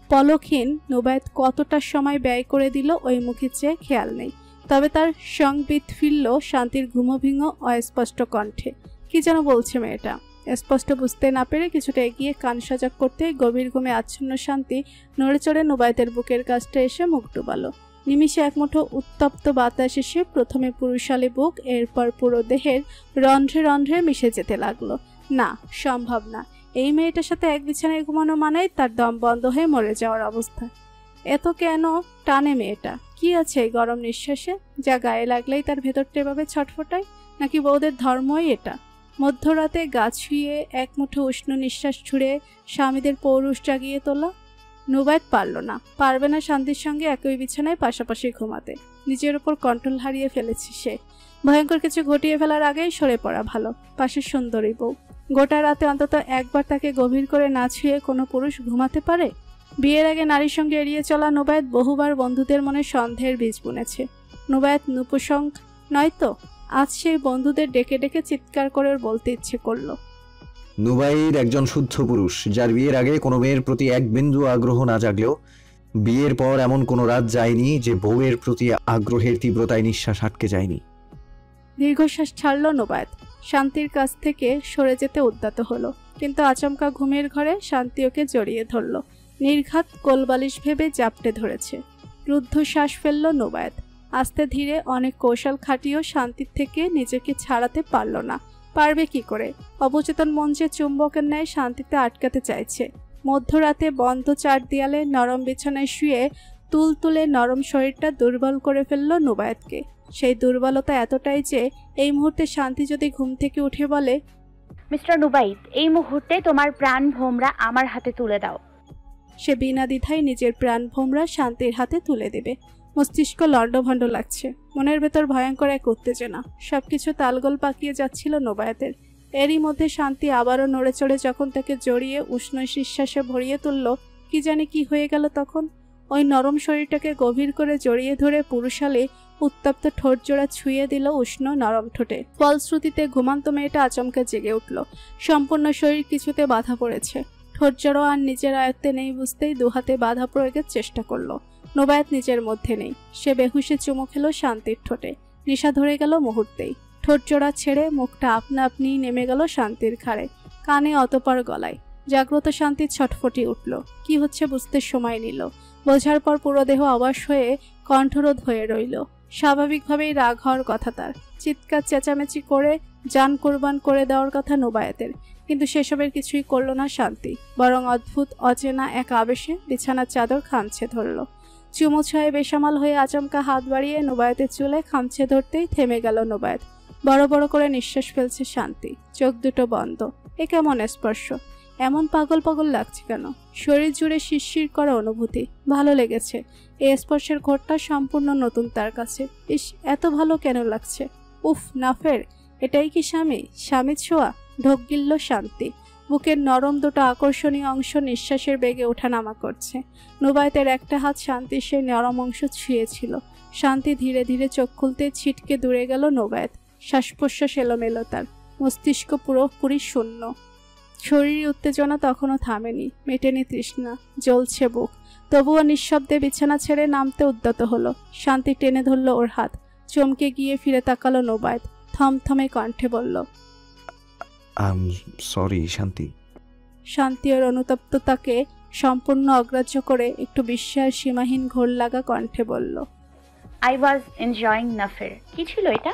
পলকহীন নোবায়েত কতটা সময় ব্যয় করে দিল ওই মুখে চেয়ে খেয়াল নেই। তবে তার সংবিত ফিরল শান্তির ঘুমোভিঙ্গ অস্পষ্ট কণ্ঠে। কি যেন বলছে মেয়েটা। স্পষ্ট বুঝতে না পেরে কিছুটা এগিয়ে কান সজাগ করতে গভীর ঘুমে আচ্ছন্ন শান্তি নড়ে চড়ে নোবায়েতের বুকের কাছটা এসে মুখ ডুবালো। নিমিষে এক মুঠো উত্তপ্ত বাতাস এসে প্রথমে পুরুষালী বুক, এরপর পুরো দেহের রন্ধ্রে রন্ধ্রে মিশে যেতে লাগলো। না, সম্ভব না। এই মেয়েটার সাথে এক বিছানায় ঘুমানো মানেই তার দম বন্ধ হয়ে মরে যাওয়ার অবস্থা। এত কেন টানে মেয়েটা? কি আছে এই গরম নিঃশ্বাসে, যা গায়ে লাগলেই তার ভেতরটা এভাবে ছটফটায়? নাকি বউদের ধর্মই এটা? মধ্যরাতে গা ছুঁয়ে এক মুঠো উষ্ণ নিঃশ্বাস ছুড়ে স্বামীদের পৌরুষ জাগিয়ে তোলা। নোবায়েত পারল না, পারবে না শান্তির সঙ্গে একই বিছানায় পাশাপাশি ঘুমাতে। নিজের ওপর কন্ট্রোল হারিয়ে ফেলেছি সে। ভয়ঙ্কর কিছু ঘটিয়ে ফেলার আগেই সরে পড়া ভালো। পাশের সুন্দরী বউ। গোটা রাতে অন্তত একবার তাকে গভীর করে না ছুঁয়ে কোনো পুরুষ ঘুমাতে পারে? বিয়ের আগে নারীর সঙ্গে এড়িয়ে চলা নোবায়েত বহুবার বন্ধুদের মনে সন্দেহের বীজ বুনেছে। নোবায়েত নপুংসক নয় তো? আজ সেই বন্ধুদের ডেকে ডেকে চিৎকার করে বলতে ইচ্ছে করলো, নুবাইর একজন শুদ্ধ পুরুষ, যার বিয়ের আগে কোনো মেয়ের প্রতি এক বিন্দু আগ্রহ না জাগলেও বিয়ের পর এমন কোনো রাত যায়নি যে বউয়ের প্রতি আগ্রহের তীব্রতায় নিঃশ্বাস আটকে যায়নি। দীর্ঘশ্বাস ছাড়ল নোবায়েত। শান্তির কাছ থেকে সরে যেতে উদ্যত হলো, কিন্তু আচমকা ঘুমের ঘরে শান্তি ওকে জড়িয়ে ধরল। নির্ঘাত কোলবালিশ ভেবে জাপটে ধরেছে। রুদ্ধশ্বাস ফেলল নোবায়েত। আস্তে ধীরে অনেক কৌশল খাটিয়েও শান্তির থেকে নিজেকে ছাড়াতে পারল না। পারবে কি করে? অবচেতন মন যে চুম্বকের ন্যায় শান্তিতে আটকাতে চাইছে। মধ্যরাতে বন্ধ চার দেয়ালে নরম বিছানায় শুয়ে তুলতুলে নরম শরীরটা দুর্বল করে ফেলল নোবায়েতকে। সেই দুর্বলতা এতটাই যে এই মুহূর্তে শান্তি যদি ঘুম থেকে উঠে বলে, মিস্টার নুবায়েত, এই মুহূর্তে তোমার প্রাণ ভোমরা আমার হাতে তুলে দাও, সে বিনা দ্বিধায় নিজের প্রাণ ভোমরা শান্তির হাতে তুলে দেবে। মস্তিষ্ক লণ্ডভণ্ড লাগছে। মনের ভেতর ভয়ঙ্কর এক উত্তেজনা। সবকিছু তালগোল পাকিয়ে যাচ্ছিল নোবায়েতের। এরই মধ্যে শান্তি আবারও নড়ে চড়ে যখন তাকে জড়িয়ে উষ্ণ নিঃশ্বাসে ভরিয়ে তুলল, কি জানি কি হয়ে গেল তখন। ওই নরম শরীরটাকে গভীর করে জড়িয়ে ধরে পুরুষালে উত্তপ্ত ঠোঁট জোড়া ছুঁয়ে দিল উষ্ণ নরম ঠোঁটে। ফলশ্রুতিতে ঘুমান্ত মেয়েটা আচমকা জেগে উঠল। সম্পূর্ণ শরীর কিছুতে বাধা পড়েছে। ঠোঁট জড়ো আর নিজের আয়ত্তে নেই বুঝতেই দুহাতে বাধা প্রয়োগের চেষ্টা করলো। নোবায়েত নিজের মধ্যে নেই। সে বেহুশে চুমু খেলো শান্তির ঠোঁটে। নেশা ধরে গেল মুহূর্তেই। ঠোঁট জোড়া ছেড়ে মুখটা আপনা আপনি নেমে গেল শান্তির ঘাড়ে, কানে অতপার গলায়। জাগ্রত শান্তির ছটফটি উঠল। কি হচ্ছে বুঝতে সময় নিল। বোঝার পর পুরো দেহ অবশ হয়ে কণ্ঠরোধ হয়ে রইল। স্বাভাবিকভাবেই রাগ হওয়ার কথা তার। চিৎকার চেঁচামেচি করে জান কোরবান করে দেওয়ার কথা নুবায়েতের, কিন্তু সেসবের কিছুই করল না শান্তি। বরং অদ্ভুত অচেনা এক আবেশে বিছানার চাদর খামছে ধরল। চুমু ছয়ে বেসামাল হয়ে আচমকা হাত বাড়িয়ে নুবায়েতের চুলে খামছে ধরতেই থেমে গেল নুবায়েত। বড় বড় করে নিঃশ্বাস ফেলছে শান্তি, চোখ দুটো বন্ধ। এ কেমন স্পর্শ, এমন পাগল পাগল লাগছে কেন? শরীর জুড়ে শিরশির করা অনুভূতি, ভালো লেগেছে। এই স্পর্শের ঘোরটা সম্পূর্ণ নতুন তার কাছে। ইস, এত ভালো কেন লাগছে? উফ, নাফের, এটাই কি স্বামী? স্বামীর ছোঁয়া? ঢোক গিলল শান্তি। বুকের নরম দুটো আকর্ষণীয় অংশ নিঃশ্বাসের বেগে ওঠানামা করছে। নুবায়েতের একটা হাত শান্তির সেই নরম অংশ ছুঁয়েছিল। শান্তি ধীরে ধীরে চোখ খুলতে ছিটকে দূরে গেল নুবায়েত। শ্বাস প্রশ্বাস এলোমেলো তার, মস্তিষ্ক পুরোপুরি শূন্য। শরীর উত্তেজনা তখনও থামেনি, মেটেনি তৃষ্ণা, জ্বলছে বুক। তবুও নিঃশব্দে বিছানা ছেড়ে নামতে উদ্যত হলো। শান্তি টেনে ধরল ওর হাত। চমকে গিয়ে ফিরে তাকালো নুবায়েত, থমথমে কণ্ঠে বলল, সরি শান্তি। শান্তি ওর অনুতপ্ততাকে সম্পূর্ণ অগ্রাহ্য করে একটু বিস্ময়ের সীমাহীন ঘোর লাগা কণ্ঠে বলল, আই ওয়াজ এনজয়িং নাফের। কি ছিল এটা?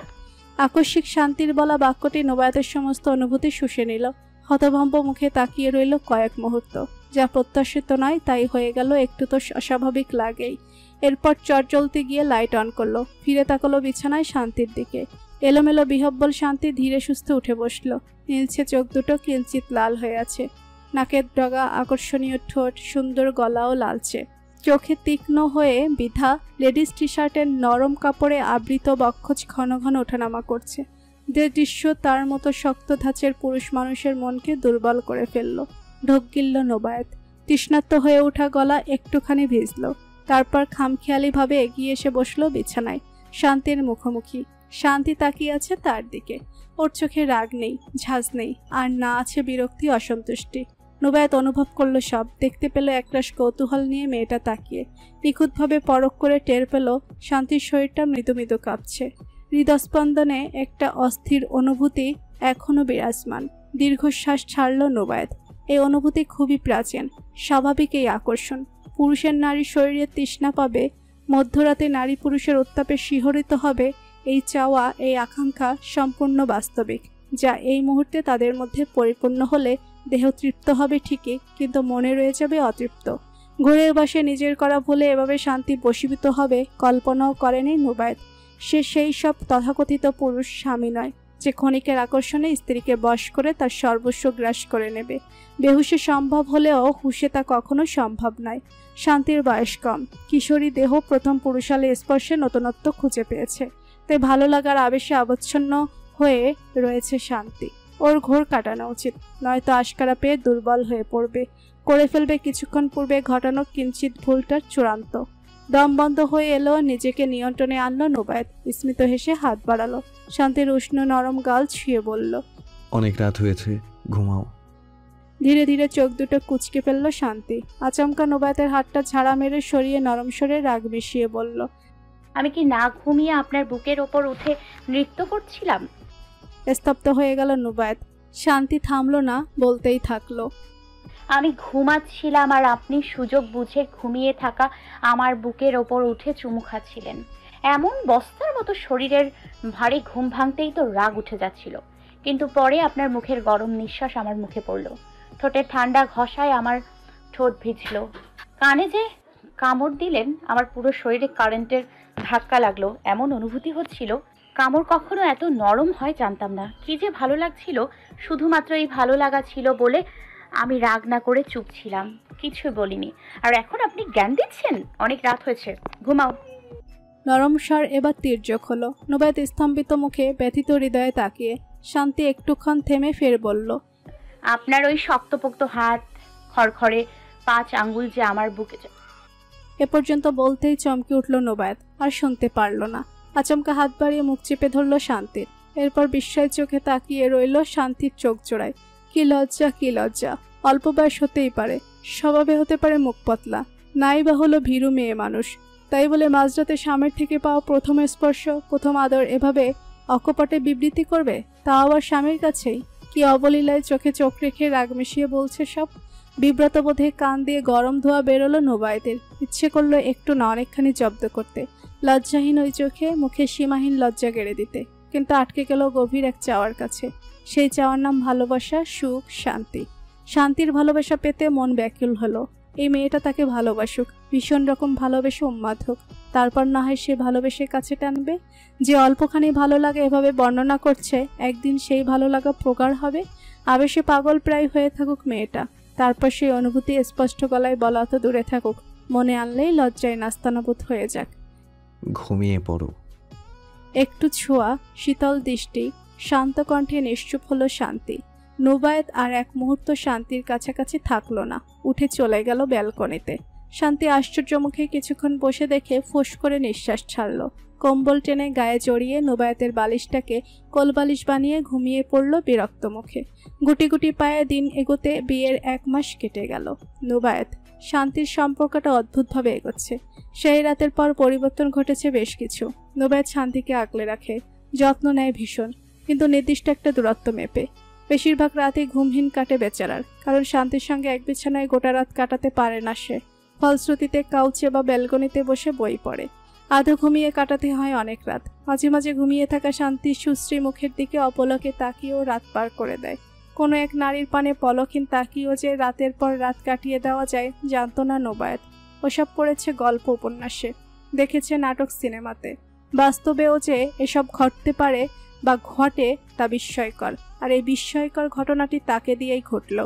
আকস্মিক শান্তির বলা বাক্যটি নুবায়েতের সমস্ত অনুভূতি শুষে নিল। হতভম্ব মুখে তাকিয়ে রইল কয়েক মুহূর্ত। যা প্রত্যাশিত নয় তাই হয়ে গেল, একটু তো অস্বাভাবিক লাগেই। এরপর চটজলতে গিয়ে লাইট অন করলো। ফিরে তাকালো বিছানায় শান্তির দিকে। এলোমেলো বিহব্বল শান্তি ধীরে সুস্থে উঠে বসল। নীলছে চোখ দুটো কিঞ্চিত লাল হয়ে আছে। নাকের ডগা, আকর্ষণীয় ঠোঁট, সুন্দর গলাও লালচে। চোখে তীক্ষ্ণ হয়ে বিধা লেডিস টি শার্টের নরম কাপড়ে আবৃত বক্ষজ ঘন ঘন ওঠানামা করছে। যে দৃশ্য তার মতো শক্ত ধাঁচের পুরুষ মানুষের মনকে দুর্বল করে ফেলল। ঢোক গিলল নুবায়েত। তৃষ্ণার্ত হয়ে ওঠা গলা একটুখানি ভিজল। তারপর খামখেয়ালিভাবে এগিয়ে এসে বসলো বিছানায়, শান্তির মুখোমুখি। শান্তি তাকিয়ে আছে তার দিকে। ওর চোখে রাগ নেই, ঝাঁজ নেই, আর না আছে বিরক্তি, অসন্তুষ্টি। নুবায়েত অনুভব করলো সব। দেখতে পেল একরাশ কৌতূহল নিয়ে মেয়েটা তাকিয়ে। নিখুঁতভাবে পরখ করে টের পেল শান্তির শরীরটা মৃদু মৃদু কাঁপছে। হৃদস্পন্দনে একটা অস্থির অনুভূতি এখনো বিরাজমান। দীর্ঘশ্বাস ছাড়ল নুবায়েত। এই অনুভূতি খুবই প্রাচীন, স্বাভাবিক। এই আকর্ষণ পুরুষের নারী শরীরে তৃষ্ণা পাবে, মধ্যরাতে নারী পুরুষের উত্তাপে শিহরিত হবে, এই চাওয়া, এই আকাঙ্ক্ষা সম্পূর্ণ বাস্তবিক, যা এই মুহূর্তে তাদের মধ্যে পরিপূর্ণ হলে দেহ তৃপ্ত হবে ঠিকই, কিন্তু মনে রয়ে যাবে অতৃপ্ত। ঘোরের বশে নিজের করা ভুলে এভাবে শান্তি বশীভূত হবে কল্পনাও করেনি নুবায়েত। সে সেই সব তথাকথিত পুরুষ স্বামী নয়, যে ক্ষণিকের আকর্ষণে স্ত্রীকে বশ করে তার সর্বস্ব গ্রাস করে নেবে। বেহুশে সম্ভব হলেও হুশে তা কখনো সম্ভব নয়। শান্তির বয়স কম, কিশোরী দেহ প্রথম পুরুষালী স্পর্শে নতুনত্ব খুঁজে পেয়েছে। তাই ভালো লাগার আবেশে আবচ্ছন্ন হয়ে রয়েছে শান্তি। ওর ঘোর কাটানো উচিত, নয়তো আশকারা পেয়ে দুর্বল হয়ে পড়বে, করে ফেলবে কিছুক্ষণ পূর্বে ঘটানো কিঞ্চিত ভুলটার চূড়ান্ত। দম বন্ধ হয়ে এলো, নিজেকে নিয়ন্ত্রণে আনলো নুবায়েত। স্মিত হেসে হাত বাড়ালো। শান্তির উষ্ণ নরম গাল ছুঁয়ে বলল, অনেক রাত হয়েছে, ঘুমাও। ধীরে ধীরে চোখ দুটো কুঁচকে ফেললো শান্তি। আচমকা নুবায়েতের হাতটা ঝাড়া মেরে সরিয়ে নরম স্বরে রাগ মিশিয়ে বলল, আমি কি না ঘুমিয়ে আপনার বুকের ওপর উঠে নৃত্য করছিলাম? স্তব্ধ হয়ে গেল নুবায়েত। শান্তি থামলো না, বলতেই থাকলো, আমি ঘুমাচ্ছিলাম আর আপনি সুযোগ বুঝে ঘুমিয়ে থাকা আমার বুকের ওপর উঠে চুমু খাচ্ছিলেন। এমন বস্তার মতো শরীরের ভারী ঘুম ভাঙতেই তো রাগ উঠে যাচ্ছিল, কিন্তু পরে আপনার মুখের গরম নিঃশ্বাস আমার মুখে পড়ল। ঠোঁটের ঠান্ডা ঘষায় আমার ঠোঁট ভিজল। কানে যে কামড় দিলেন, আমার পুরো শরীরে কারেন্টের ধাক্কা লাগলো। এমন অনুভূতি হচ্ছিল, কামড় কখনো এত নরম হয় জানতাম না। কি যে ভালো লাগছিল, শুধুমাত্র এই ভালো লাগা ছিল বলে আমি রাগ না করে চুপ ছিলাম, কিছু বলিনি। আর এখন আপনি জ্ঞান দিচ্ছেন? অনেক রাত হয়েছে, ঘুমাও। নরম স্বর এবার তির্যক হলো। নুবায়েত স্তম্ভিত মুখে ব্যথিত হৃদয়ে তাকিয়ে। শান্তি একটুক্ষণ থেমে ফের বলল, আপনার ওই শক্তপোক্ত হাত, খড়খড়ে 5 আঙ্গুল যে আমার বুকে যায়। এ পর্যন্ত বলতেই চমকে উঠল নুবায়েত, আর শুনতে পারল না। আচমকা হাত বাড়িয়ে মুখ চেপে ধরল শান্তির। এরপর বিস্ময়ের চোখে তাকিয়ে রইল শান্তির চোখ জোড়ায়। কি লজ্জা, কি লজ্জা! অল্প বয়স হতেই পারে, স্বভাবে হতে পারে মুখ পতলা, নাই বা হলো ভীরু মেয়ে মানুষ, তাই বলে মাঝরাতে স্বামীর থেকে পাওয়া প্রথম স্পর্শ, প্রথম আদর এভাবে অকপটে বিবৃতি করবে, তাও আবার স্বামীর কাছেই? কি অবলীলায় চোখে চোখ রেখে রাগ মিশিয়ে বলছে সব। বিব্রত বোধে কান দিয়ে গরম ধোয়া বেরোলো নোবায়েতের। ইচ্ছে করলো একটু না অনেকখানি জব্দ করতে, লজ্জাহীন ওই চোখে মুখে সীমাহীন লজ্জা গেড়ে দিতে, কিন্তু আটকে গেল গভীর এক চাওয়ার কাছে। সেই চাওয়ার নাম ভালোবাসা, সুখ, শান্তি। শান্তির ভালোবাসা পেতে মন ব্যাকুল হলো। এই মেয়েটা তাকে ভালোবাসুক, ভীষণ রকম ভালোবেসে উন্মাদ হোক, তারপর না হয় সে ভালোবেসে কাছে টানবে। যে অল্পখানি ভালো লাগে এভাবে বর্ণনা করছে, একদিন সেই ভালো লাগা প্রগাঢ় হবে। আবেশে পাগল প্রায় হয়ে থাকুক মেয়েটা, তারপর সেই অনুভূতি স্পষ্ট গলায় বলা তো দূরে থাকুক, মনে আনলেই লজ্জায় নাস্তানাবুদ হয়ে যাক। ঘুমিয়ে পড়ো। একটু ছোঁয়া, শীতল দৃষ্টি, শান্ত কণ্ঠে নিশ্চুপ হলো শান্তি। নোবায়েত আর এক মুহূর্ত শান্তির কাছাকাছি থাকলো না, উঠে চলে গেল ব্যালকনিতে। শান্তি আশ্চর্য মুখে কিছুক্ষণ বসে দেখে ফোঁস করে নিঃশ্বাস ছাড়ল। কম্বল টেনে গায়ে জড়িয়ে নোবায়েতের বালিশটাকে কোলবালিশ বানিয়ে ঘুমিয়ে পড়ল বিরক্ত মুখে। গুটি গুটি পায়ে দিন এগোতে বিয়ের 1 মাস কেটে গেল। নোবায়েত শান্তির সম্পর্কটা অদ্ভুতভাবে এগোচ্ছে। সেই রাতের পর পরিবর্তন ঘটেছে বেশ কিছু। নোবায়েত শান্তিকে আগলে রাখে, যত্ন নেয় ভীষণ, কিন্তু নির্দিষ্ট একটা দূরত্ব মেপে। বেশিরভাগ রাতেই ঘুমহীন কাটে বেচারার, কারণ শান্তির সঙ্গে এক বিছানায় গোটা রাত কাটাতে পারে না সে। ফলশ্রুতিতে কাউচে বা ব্যালকনিতে বসে বই পড়ে। আধো ঘুমিয়ে কাটাতে হয় অনেক রাত। মাঝে মাঝে ঘুমিয়ে থাকা শান্তির সুশ্রী মুখের দিকে অপলকে তাকিয়েও রাত পার করে দেয়। কোনো এক নারীর পানে পলকহীন তাকিয়েও যে রাতের পর রাত কাটিয়ে দেওয়া যায় জানত না নোবায়েত। ওসব পড়েছে গল্প উপন্যাসে, দেখেছে নাটক সিনেমাতে। বাস্তবেও যে এসব ঘটতে পারে বা ঘটে তা বিস্ময়কর, আর এই বিস্ময়কর ঘটনাটি তাকে দিয়েই ঘটল।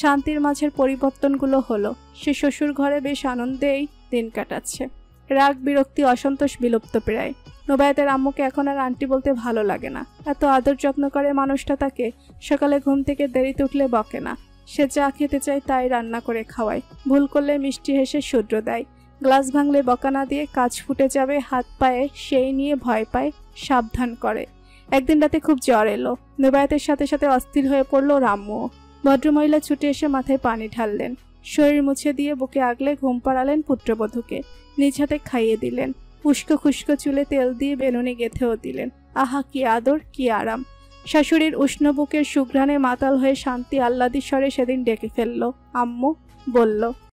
শান্তির মাঝের পরিবর্তনগুলো হলো, সে শ্বশুর ঘরে বেশ আনন্দেই দিন কাটাচ্ছে। রাগ, বিরক্তি, অসন্তোষ বিলুপ্ত প্রায়। নোবায়েতের আম্মুকে এখন আর আন্টি বলতে ভালো লাগে না। এত আদর যত্ন করে মানুষটা তাকে। সকালে ঘুম থেকে দেরিতে উঠলে বকে না, সে যা খেতে চায় তাই রান্না করে খাওয়ায়। ভুল করলে মিষ্টি হেসে শুধরে দেয়। গ্লাস ভাঙলে বকা না দিয়ে কাজ ফুটে যাবে হাত পায়ে সেই নিয়ে ভয় পায়, সাবধান করে। একদিন রাতে খুব জ্বর এলো। নোবায়েতের সাথে সাথে অস্থির হয়ে পড়ল রাম্মুও। ভদ্রমহিলা ছুটে এসে মাথায় পানি ঢাললেন, শরীর মুছে দিয়ে বুকে আগলে ঘুম পাড়ালেন পুত্রবধূকে। নিজ হাতে খাইয়ে দিলেন। উস্কো খুস্কো চুলে তেল দিয়ে বেনুনি গেঁথেও দিলেন। আহা, কি আদর, কি আরাম! শাশুড়ির উষ্ণ বুকের সুঘ্রাণে মাতাল হয়ে শান্তি আহ্লাদি স্বরে সেদিন ডেকে ফেলল, আম্মু, বলল,